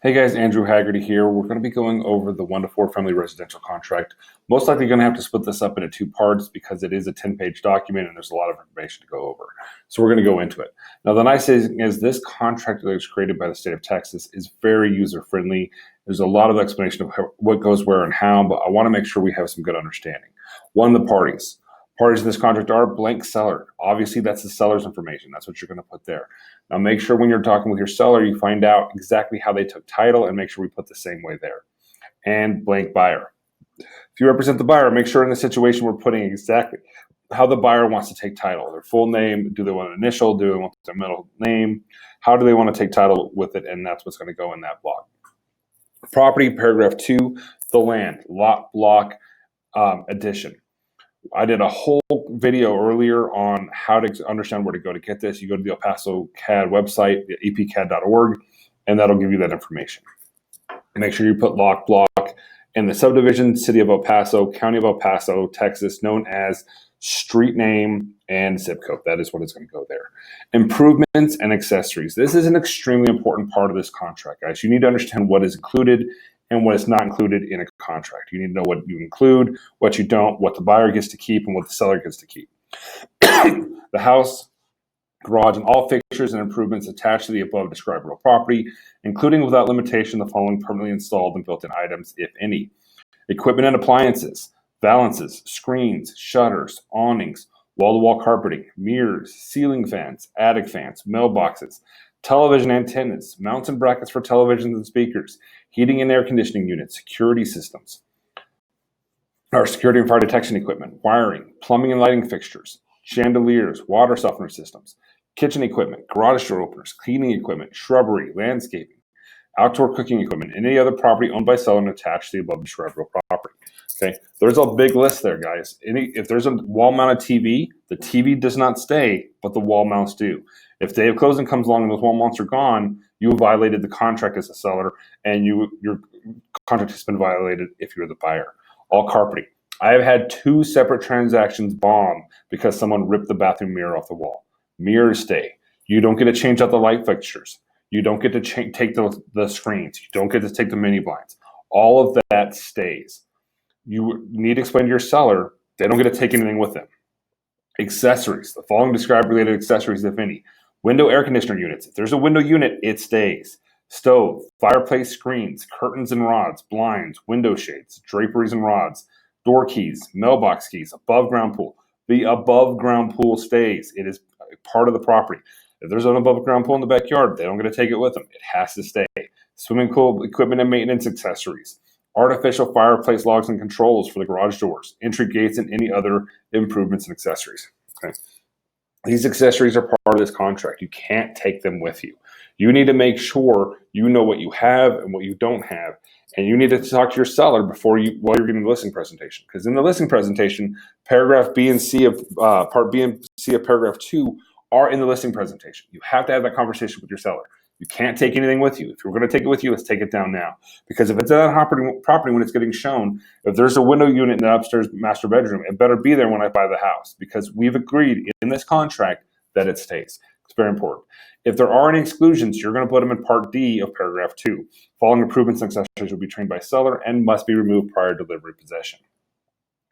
Hey guys, Andrew Haggerty here. We're going to be going over the 1 to 4 family residential contract. Most likely going to have to split this up into 2 parts because it is a 10-page document and there's a lot of information to go over. So we're going to go into it. Now, the nice thing is this contract that was created by the state of Texas is very user-friendly. There's a lot of explanation of what goes where and how, but I want to make sure we have some good understanding. One, the parties. Parties in this contract are blank seller. Obviously, that's the seller's information. That's what you're going to put there. Now, make sure when you're talking with your seller, you find out exactly how they took title and make sure we put the same way there. And blank buyer. If you represent the buyer, make sure in the situation we're putting exactly how the buyer wants to take title. Their full name, do they want an initial, do they want their middle name, how do they want to take title with it, and that's what's going to go in that block. Property, paragraph 2, the land, lot, block, addition. I did a whole video earlier on how to understand where to go to get this. You go to the El Paso CAD website, epcad.org, and that'll give you that information. Make sure you put lot, block, and the subdivision, City of El Paso, County of El Paso, Texas, known as street name and zip code. That is what is going to go there. Improvements and accessories. This is an extremely important part of this contract, guys. You need to understand what is included and what is not included in a contract. You need to know what you include, what you don't, what the buyer gets to keep, and what the seller gets to keep. The house, garage, and all fixtures and improvements attached to the above described real property, including without limitation the following permanently installed and built-in items, if any. Equipment and appliances, valances, screens, shutters, awnings, wall-to-wall carpeting, mirrors, ceiling fans, attic fans, mailboxes, television antennas, mounts and brackets for televisions and speakers, heating and air conditioning units, security systems, our security and fire detection equipment, wiring, plumbing and lighting fixtures, chandeliers, water softener systems, kitchen equipment, garage door openers, cleaning equipment, shrubbery, landscaping, outdoor cooking equipment, and any other property owned by seller and attached to the above described real property. Okay, there's a big list there, guys. If there's a wall-mounted TV, the TV does not stay, but the wall mounts do. If day of closing comes along and those wall mounts are gone, you have violated the contract as a seller, and your contract has been violated if you're the buyer. All carpeting. I have had 2 separate transactions bomb because someone ripped the bathroom mirror off the wall. Mirrors stay. You don't get to change out the light fixtures. You don't get to take the screens. You don't get to take the mini blinds. All of that stays. You need to explain to your seller they don't get to take anything with them. Accessories. The following described related accessories, if any. Window air conditioner units. If there's a window unit, it stays. Stove, fireplace screens, curtains and rods, blinds, window shades, draperies and rods, door keys, mailbox keys, above ground pool. The above ground pool stays. It is part of the property. If there's an above ground pool in the backyard, they don't get to take it with them. It has to stay. Swimming pool equipment and maintenance accessories. Artificial fireplace logs and controls for the garage doors, entry gates, and any other improvements and accessories. Okay. These accessories are part of this contract. You can't take them with you. You need to make sure you know what you have and what you don't have. And you need to talk to your seller while you're getting the listing presentation. Because in the listing presentation, paragraph B and C of part B and C of paragraph 2 are in the listing presentation. You have to have that conversation with your seller. You can't take anything with you. If you're going to take it with you, let's take it down now. Because if it's on property when it's getting shown, if there's a window unit in the upstairs master bedroom, it better be there when I buy the house. Because we've agreed in this contract that it stays. It's very important. If there are any exclusions, you're going to put them in part D of paragraph 2. Following improvements and accessories will be trained by seller and must be removed prior to delivery possession.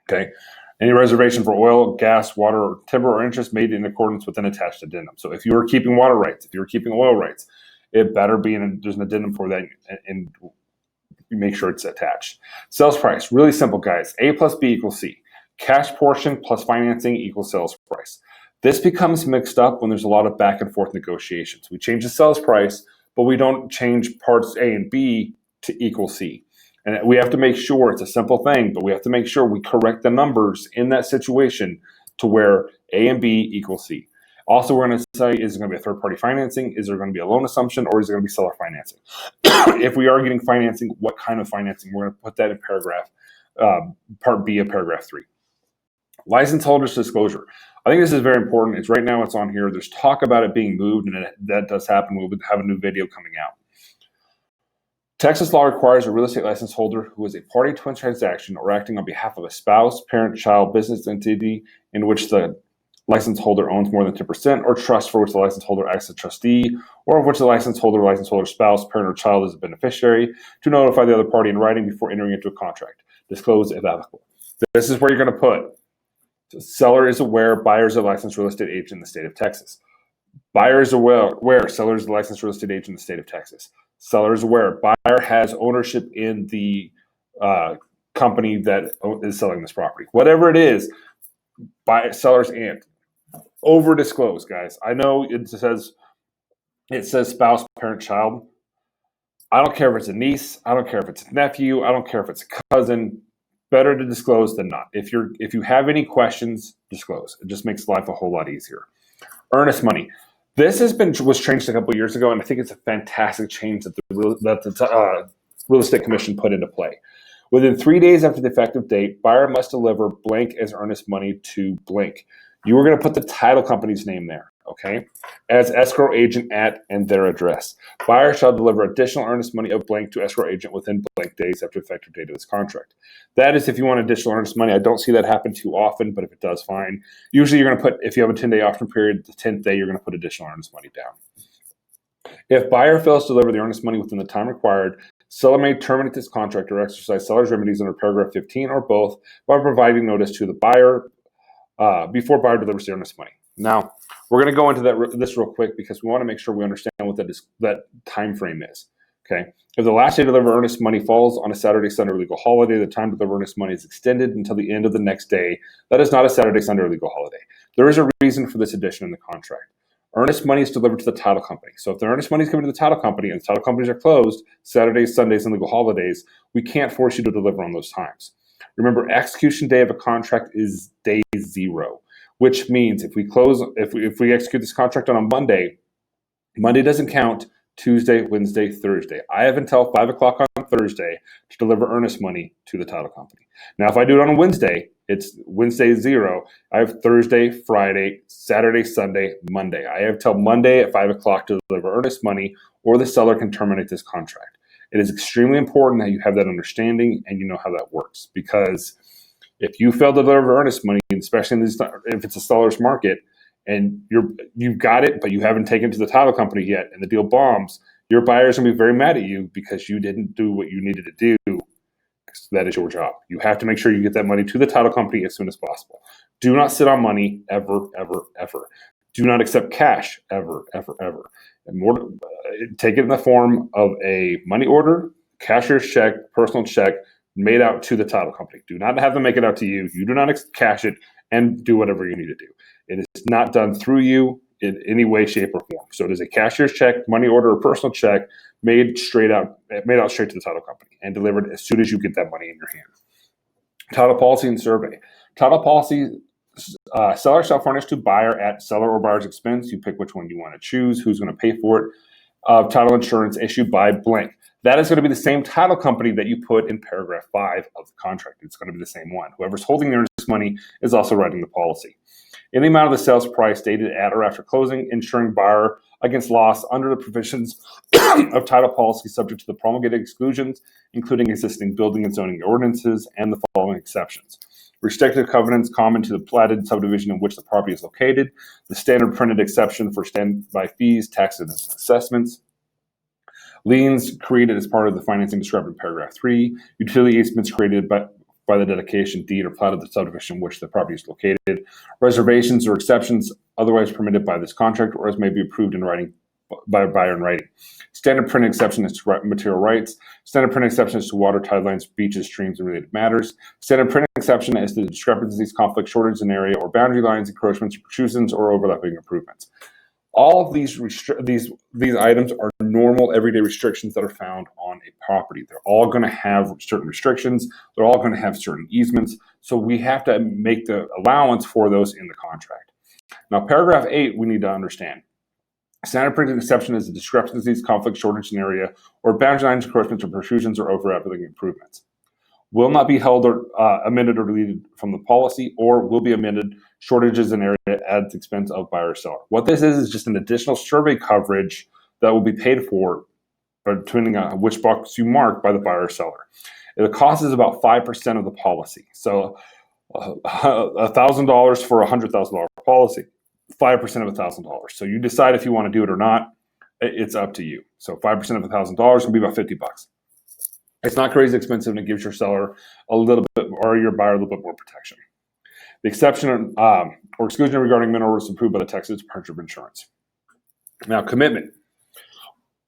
Okay. Any reservation for oil, gas, water, or timber or interest made in accordance with an attached addendum. So if you are keeping water rights, if you're keeping oil rights, it better be there's an addendum for that, and you make sure it's attached. Sales price, really simple, guys. A plus B equals C. Cash portion plus financing equals sales price. This becomes mixed up when there's a lot of back and forth negotiations. We change the sales price, but we don't change parts A and B to equal C. And we have to make sure it's a simple thing, but we have to make sure we correct the numbers in that situation to where A and B equal C. Also, we're going to say, is it going to be a third-party financing? Is there going to be a loan assumption, or is it going to be seller financing? If we are getting financing, what kind of financing? We're going to put that in paragraph, part B of paragraph 3. License holder's disclosure. I think this is very important. Right now it's on here. There's talk about it being moved, and that does happen. We'll have a new video coming out. Texas law requires a real estate license holder who is a party to a transaction or acting on behalf of a spouse, parent, child, business entity in which the license holder owns more than 10%, or trust for which the license holder acts as a trustee, or of which the license holder, spouse, parent, or child is a beneficiary, to notify the other party in writing before entering into a contract. Disclose if applicable. This is where you're going to put seller is aware, buyer is a licensed real estate agent in the state of Texas. Buyer is aware, seller is a licensed real estate agent in the state of Texas. Seller is aware, buyer has ownership in the company that is selling this property. Whatever it is, seller's and. Over disclose, guys. I know it says spouse, parent, child. I don't care if it's a niece. I don't care if it's a nephew. I don't care if it's a cousin. Better to disclose than not. If you have any questions, disclose. It just makes life a whole lot easier. Earnest money. This was changed a couple of years ago, and I think it's a fantastic change that the Real Estate Commission put into play. Within 3 days after the effective date, buyer must deliver blank as earnest money to blank. You are going to put the title company's name there, okay, as escrow agent at and their address. Buyer shall deliver additional earnest money of blank to escrow agent within blank days after effective date of this contract. That is if you want additional earnest money. I don't see that happen too often, but if it does, fine. Usually you're going to put, if you have a 10-day option period, the 10th day you're going to put additional earnest money down. If buyer fails to deliver the earnest money within the time required, seller may terminate this contract or exercise seller's remedies under paragraph 15 or both by providing notice to the buyer before buyer delivers the earnest money. Now, we're going to go into this real quick because we want to make sure we understand what that time frame is. Okay, if the last day to deliver earnest money falls on a Saturday, Sunday, or legal holiday, the time to deliver earnest money is extended until the end of the next day. That is not a Saturday, Sunday, or legal holiday. There is a reason for this addition in the contract. Earnest money is delivered to the title company. So if the earnest money is given to the title company and the title companies are closed Saturdays, Sundays, and legal holidays, we can't force you to deliver on those times. Remember, execution day of a contract is day 0, which means if we execute this contract on a Monday, Monday doesn't count. Tuesday, Wednesday, Thursday. I have until 5 o'clock on Thursday to deliver earnest money to the title company. Now, if I do it on a Wednesday, it's Wednesday 0. I have Thursday, Friday, Saturday, Sunday, Monday. I have till Monday at 5 o'clock to deliver earnest money, or the seller can terminate this contract. It is extremely important that you have that understanding and you know how that works, because if you fail to deliver earnest money, especially if it's a seller's market, and you've got it, but you haven't taken it to the title company yet, and the deal bombs, your buyer's going to be very mad at you because you didn't do what you needed to do. That is your job. You have to make sure you get that money to the title company as soon as possible. Do not sit on money ever, ever, ever. Do not accept cash ever, ever, ever. And take it in the form of a money order, cashier's check, personal check made out to the title company. Do not have them make it out to you. You do not cash it and do whatever you need to do. It is not done through you in any way, shape, or form. So it is a cashier's check, money order, or personal check made out straight to the title company and delivered as soon as you get that money in your hand. Title policy and survey. Title policy, seller shall furnish to buyer at seller or buyer's expense. You pick which one you want to choose, who's going to pay for it. Title insurance issued by blank. That is going to be the same title company that you put in paragraph 5 of the contract. It's going to be the same one. Whoever's holding the earnest money is also writing the policy. In the amount of the sales price stated at or after closing, insuring buyer against loss under the provisions of title policy subject to the promulgated exclusions, including existing building and zoning ordinances and the following exceptions. Restrictive covenants common to the platted subdivision in which the property is located, the standard printed exception for standby fees, taxes, and assessments, liens created as part of the financing described in paragraph 3, utility easements created by the dedication, deed, or plat of the subdivision in which the property is located, reservations or exceptions otherwise permitted by this contract or as may be approved in writing by a buyer in writing. Standard print exception is to material rights. Standard print exception is to water, tide lines, beaches, streams, and related matters. Standard print exception is to discrepancies, conflict, shortage in area or boundary lines, encroachments, protrusions, or overlapping improvements. All of these items are normal everyday restrictions that are found on a property. They're all going to have certain restrictions. They're all going to have certain easements. So we have to make the allowance for those in the contract. Now, paragraph 8, we need to understand. Standard printed exception is the discrepancies, conflict, shortage in area, or boundary lines, encroachments, or protrusions, or overlapping improvements. Will not be held or amended or deleted from the policy, or will be amended shortages in area at the expense of buyer or seller. What this is just an additional survey coverage that will be paid for, depending on which box you mark, by the buyer or seller. The cost is about 5% of the policy. So $1,000 for a $100,000 policy, 5% of $1,000. So you decide if you want to do it or not. It's up to you. So 5% of $1,000 will be about $50. It's not crazy expensive, and it gives your seller a little bit, or your buyer a little bit more protection. The exception or exclusion regarding minerals is approved by the Texas Department of Insurance. Now, commitment.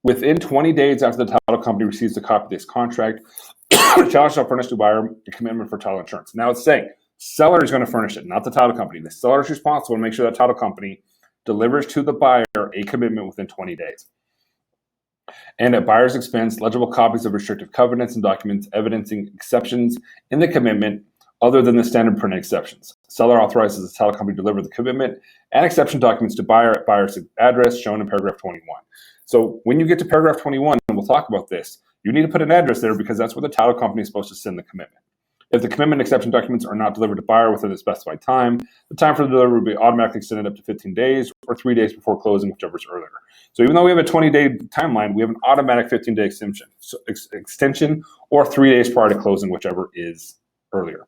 Within 20 days after the title company receives a copy of this contract, the seller shall furnish to buyer a commitment for title insurance. Now, it's saying seller is going to furnish it, not the title company. The seller is responsible to make sure that title company delivers to the buyer a commitment within 20 days. And at buyer's expense, legible copies of restrictive covenants and documents evidencing exceptions in the commitment other than the standard printed exceptions. Seller authorizes the title company to deliver the commitment and exception documents to buyer at buyer's address shown in paragraph 21. So when you get to paragraph 21, and we'll talk about this, you need to put an address there because that's where the title company is supposed to send the commitment. If the commitment and exception documents are not delivered to buyer within the specified time, the time for the delivery will be automatically extended up to 15 days or 3 days before closing, whichever is earlier. So even though we have a 20-day timeline, we have an automatic 15-day extension or 3 days prior to closing, whichever is earlier.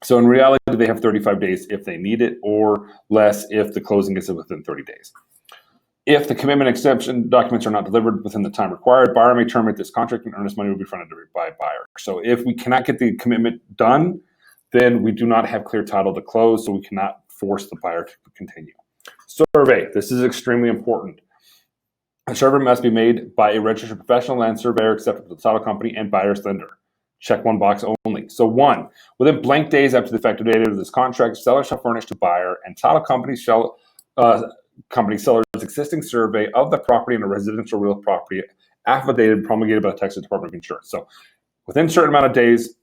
So in reality, they have 35 days if they need it, or less if the closing is within 30 days. If the commitment exception documents are not delivered within the time required, buyer may terminate this contract and earnest money will be refunded by buyer. So if we cannot get the commitment done, then we do not have clear title to close, so we cannot force the buyer to continue. Survey. This is extremely important. A survey must be made by a registered professional land surveyor accepted to the title company and buyer's lender. Check one box only. So 1, within blank days after the effective date of this contract, seller shall furnish to buyer and title company shall seller's existing survey of the property and a residential real property affidavit promulgated by the Texas Department of Insurance. So within a certain amount of days,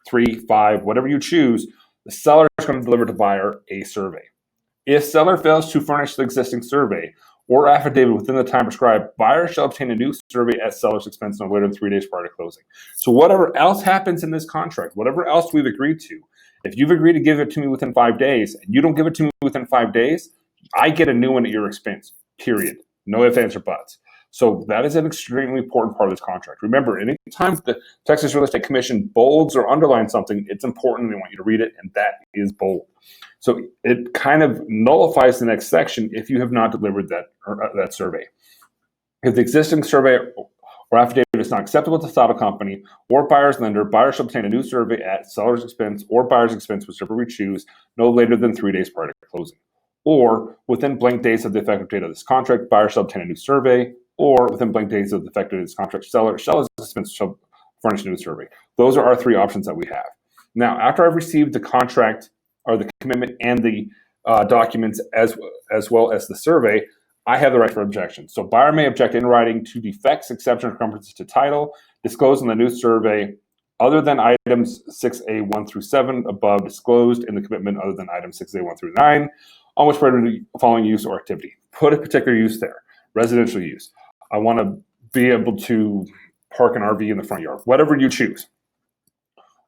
3, 5, whatever you choose, the seller is going to deliver to buyer a survey. If seller fails to furnish the existing survey or affidavit within the time prescribed, buyer shall obtain a new survey at seller's expense no later than 3 days prior to closing. So whatever else happens in this contract, whatever else we've agreed to, if you've agreed to give it to me within 5 days and you don't give it to me within 5 days, I get a new one at your expense, period. No ifs, ands, or buts. So that is an extremely important part of this contract. Remember, anytime the Texas Real Estate Commission bolds or underlines something, it's important. They want you to read it, and that is bold. So it kind of nullifies the next section if you have not delivered that survey. If the existing survey or affidavit is not acceptable to the title company or buyer's lender, buyer shall obtain a new survey at seller's expense or buyer's expense, whichever we choose, no later than 3 days prior to closing. Or within blank days of the effective date of this contract, buyer shall obtain a new survey, or within blank days of the effective date of this contract, seller shall furnish a new survey. Those are our 3 options that we have. Now, after I've received the contract or the commitment and the documents as well as the survey, I have the right for objection. So buyer may object in writing to defects, exceptions, or encumbrances to title disclosed in the new survey other than items 6A 1 through 7 above disclosed in the commitment other than items 6A 1 through 9 on which the following use or activity. Put a particular use there. Residential use. I want to be able to park an RV in the front yard. Whatever you choose.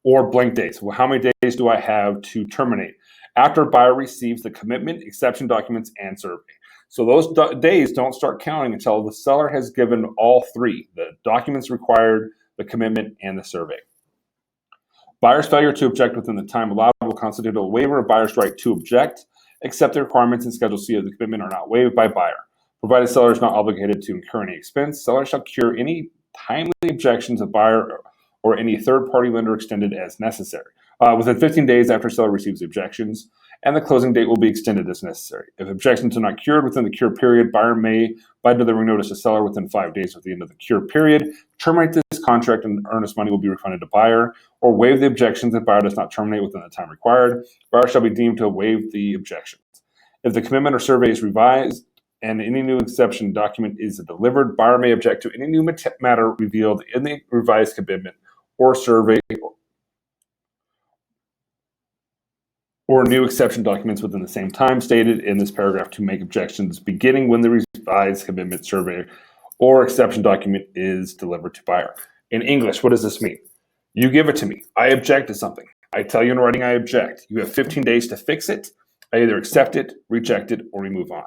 Or blank days. Well, how many days do I have to terminate? After buyer receives the commitment, exception documents, and survey. So those days don't start counting until the seller has given all 3, the documents required, the commitment, and the survey. Buyer's failure to object within the time allowed will constitute a waiver of buyer's right to object, except the requirements in Schedule C of the commitment are not waived by buyer. Provided seller is not obligated to incur any expense, seller shall cure any timely objections of buyer or any third-party lender extended as necessary. Within 15 days after seller receives the objections, and the closing date will be extended as necessary. If objections are not cured within the cure period, buyer may, by delivering notice to seller within 5 days of the end of the cure period, terminate this contract and earnest money will be refunded to buyer, or waive the objections if buyer does not terminate within the time required. Buyer shall be deemed to waive the objections. If the commitment or survey is revised and any new exception document is delivered, buyer may object to any new matter revealed in the revised commitment or survey or new exception documents within the same time stated in this paragraph to make objections beginning when the revised commitment, survey, or exception document is delivered to buyer. In English, what does this mean? You give it to me. I object to something. I tell you in writing I object. You have 15 days to fix it. I either accept it, reject it, or we move on.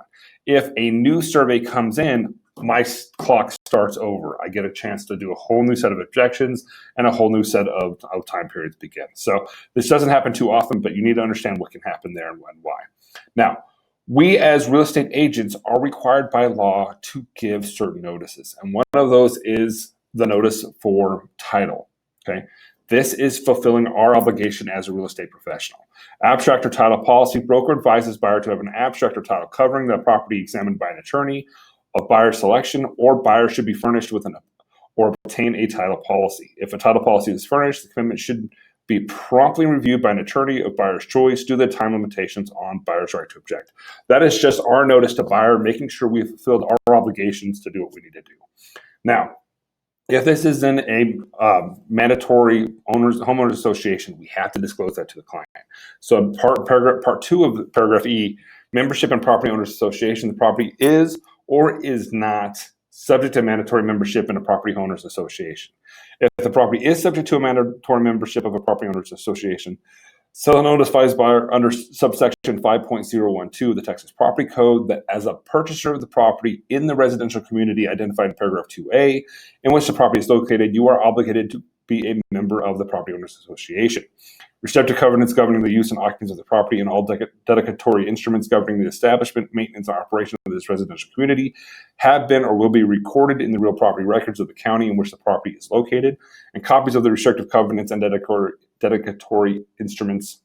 If a new survey comes in, my clock starts over. I get a chance to do a whole new set of objections and a whole new set of time periods begin. So this doesn't happen too often, but you need to understand what can happen there and when, why. Now, we as real estate agents are required by law to give certain notices. And one of those is the notice for title. Okay. This is fulfilling our obligation as a real estate professional. Abstract or title policy: broker advises buyer to have an abstract or title covering the property examined by an attorney of buyer selection, or buyer should be furnished with or obtain a title policy. If a title policy is furnished, the commitment should be promptly reviewed by an attorney of buyer's choice due to the time limitations on buyer's right to object. That is just our notice to buyer, making sure we've fulfilled our obligations to do what we need to do. Now, if this is in a mandatory homeowners association, we have to disclose that to the client. So part 2 of paragraph E, membership in property owners association: the property is or is not subject to mandatory membership in a property owners association. If the property is subject to a mandatory membership of a property owners association, seller notifies buyer under subsection 5.012 of the Texas Property Code that as a purchaser of the property in the residential community identified in paragraph 2A, in which the property is located, you are obligated to be a member of the Property Owners Association. Restrictive covenants governing the use and occupancy of the property and all dedicatory instruments governing the establishment, maintenance, and operation of this residential community have been or will be recorded in the real property records of the county in which the property is located, and copies of the restrictive covenants and dedicatory instruments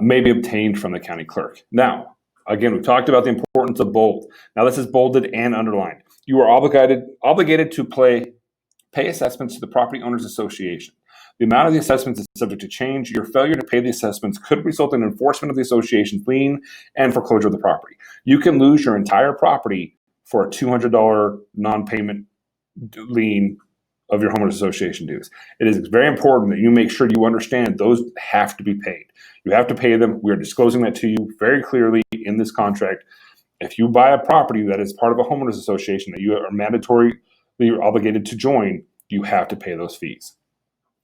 may be obtained from the county clerk. Now, again, we've talked about the importance of bold. Now, this is bolded and underlined. You are obligated to pay assessments to the Property Owners Association. The amount of the assessments is subject to change. Your failure to pay the assessments could result in enforcement of the association's lien and foreclosure of the property. You can lose your entire property for a $200 non-payment lien of your homeowners association dues. It is very important that you make sure you understand those have to be paid. You have to pay them. We are disclosing that to you very clearly in this contract. If you buy a property that is part of a homeowners association that you are mandatorily obligated to join, you have to pay those fees.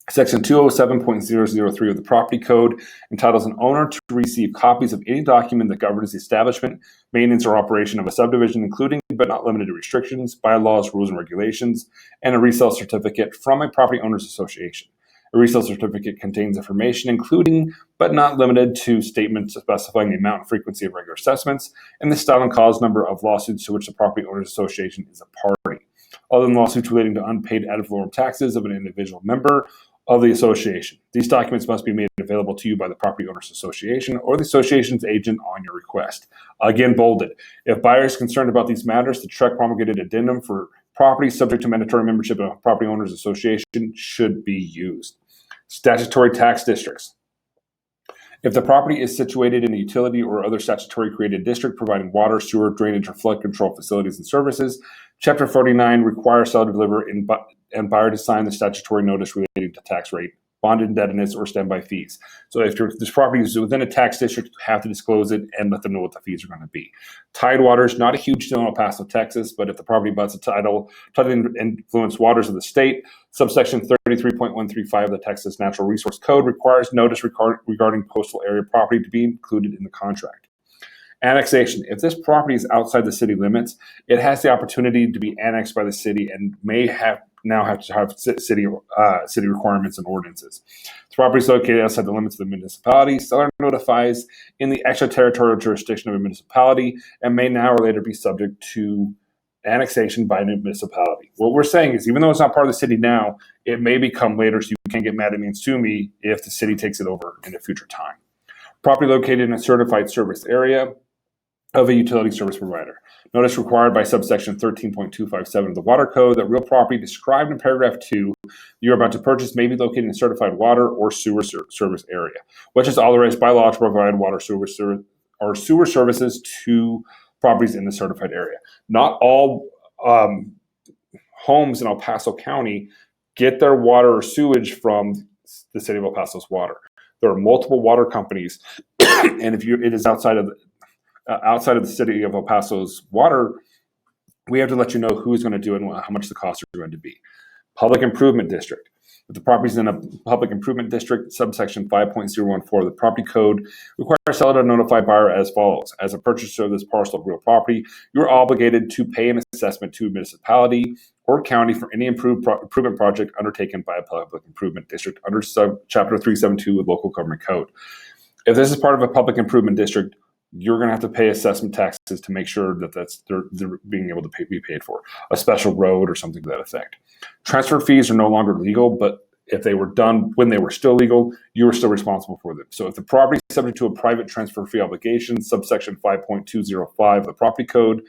Section 207.003 of the Property Code entitles an owner to receive copies of any document that governs the establishment, maintenance, or operation of a subdivision, including but not limited to restrictions, bylaws, rules, and regulations, and a resale certificate from a property owners association. A resale certificate contains information including but not limited to statements specifying the amount and frequency of regular assessments and the style and cause number of lawsuits to which the property owners association is a party, other than lawsuits relating to unpaid ad valorem taxes of an individual member of the association. These documents must be made available to you by the Property Owners Association or the association's agent on your request. Again, bolded. If buyer is concerned about these matters, the TREC promulgated addendum for properties subject to mandatory membership in a Property Owners Association should be used. Statutory tax districts. If the property is situated in a utility or other statutory created district providing water, sewer, drainage, or flood control facilities and services, Chapter 49 requires seller to deliver and buyer to sign the statutory notice relating to tax rate, bond indebtedness, or standby fees. So if this property is within a tax district, you have to disclose it and let them know what the fees are going to be. Tidewater is not a huge deal in El Paso, Texas, but if the property butts a tidal influence waters of the state, subsection 33.135 of the Texas Natural Resource Code requires notice regarding coastal area property to be included in the contract. Annexation. If this property is outside the city limits, it has the opportunity to be annexed by the city and may now have to have city requirements and ordinances. The property is located outside the limits of the municipality. Seller notifies in the extraterritorial jurisdiction of a municipality and may now or later be subject to annexation by a municipality. What we're saying is, even though it's not part of the city now, it may become later, so you can't get mad at me and sue me if the city takes it over in a future time. Property located in a certified service area of a utility service provider. Notice required by subsection 13.257 of the Water Code that real property described in paragraph 2 you're about to purchase may be located in a certified water or sewer service area, which is authorized by law to provide water or sewer services to properties in the certified area. Not all homes in El Paso County get their water or sewage from the city of El Paso's water. There are multiple water companies, and if it is outside of the city of El Paso's water, we have to let you know who's going to do it and how much the costs are going to be. Public Improvement District. If the property is in a public improvement district, subsection 5.014 of the property code requires seller to notify buyer as follows. As a purchaser of this parcel of real property, you are obligated to pay an assessment to a municipality or county for any improvement project undertaken by a public improvement district under Chapter 372 of Local Government Code. If this is part of a public improvement district, you're going to have to pay assessment taxes to make sure that they're being able to be paid for. A special road or something to that effect. Transfer fees are no longer legal, but if they were done when they were still legal, you were still responsible for them. So if the property is subject to a private transfer fee obligation, subsection 5.205 of the property code,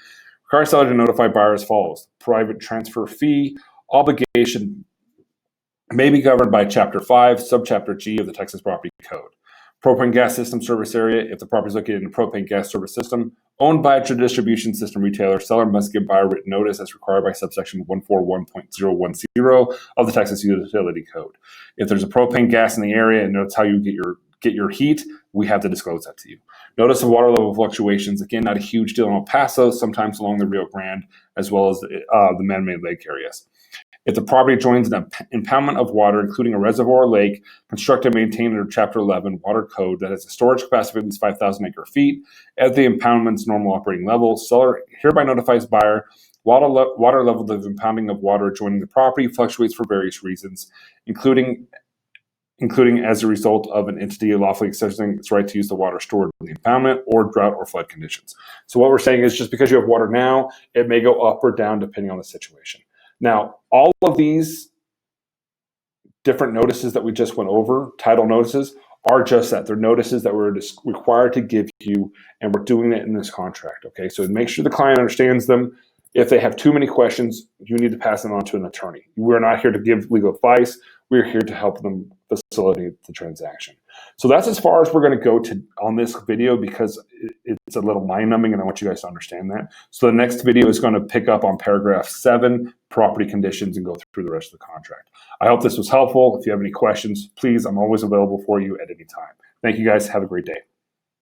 requires seller to notify buyer as follows. Private transfer fee obligation may be governed by Chapter 5, Subchapter G of the Texas Property Code. Propane gas system service area. If the property is located in a propane gas service system owned by a distribution system retailer, seller must give buyer written notice as required by subsection 141.010 of the Texas Utility Code. If there's a propane gas in the area and that's how you get your heat, we have to disclose that to you. Notice of water level fluctuations. Again, not a huge deal in El Paso, sometimes along the Rio Grande, as well as the man-made lake areas. If the property joins an impoundment of water, including a reservoir or lake, constructed and maintained under Chapter 11 Water Code that has a storage capacity of at least 5,000 acre-feet at the impoundment's normal operating level, seller hereby notifies buyer water level of impounding of water adjoining the property fluctuates for various reasons, including as a result of an entity lawfully exercising its right to use the water stored in the impoundment or drought or flood conditions. So what we're saying is just because you have water now, it may go up or down depending on the situation. Now, all of these different notices that we just went over, title notices, are just that. They're notices that we're required to give you, and we're doing it in this contract, okay? So make sure the client understands them. If they have too many questions, you need to pass them on to an attorney. We're not here to give legal advice. We're here to help them facilitate the transaction. So that's as far as we're going to go on this video because it's a little mind-numbing and I want you guys to understand that. So the next video is going to pick up on paragraph 7, property conditions, and go through the rest of the contract. I hope this was helpful. If you have any questions, please, I'm always available for you at any time. Thank you guys. Have a great day.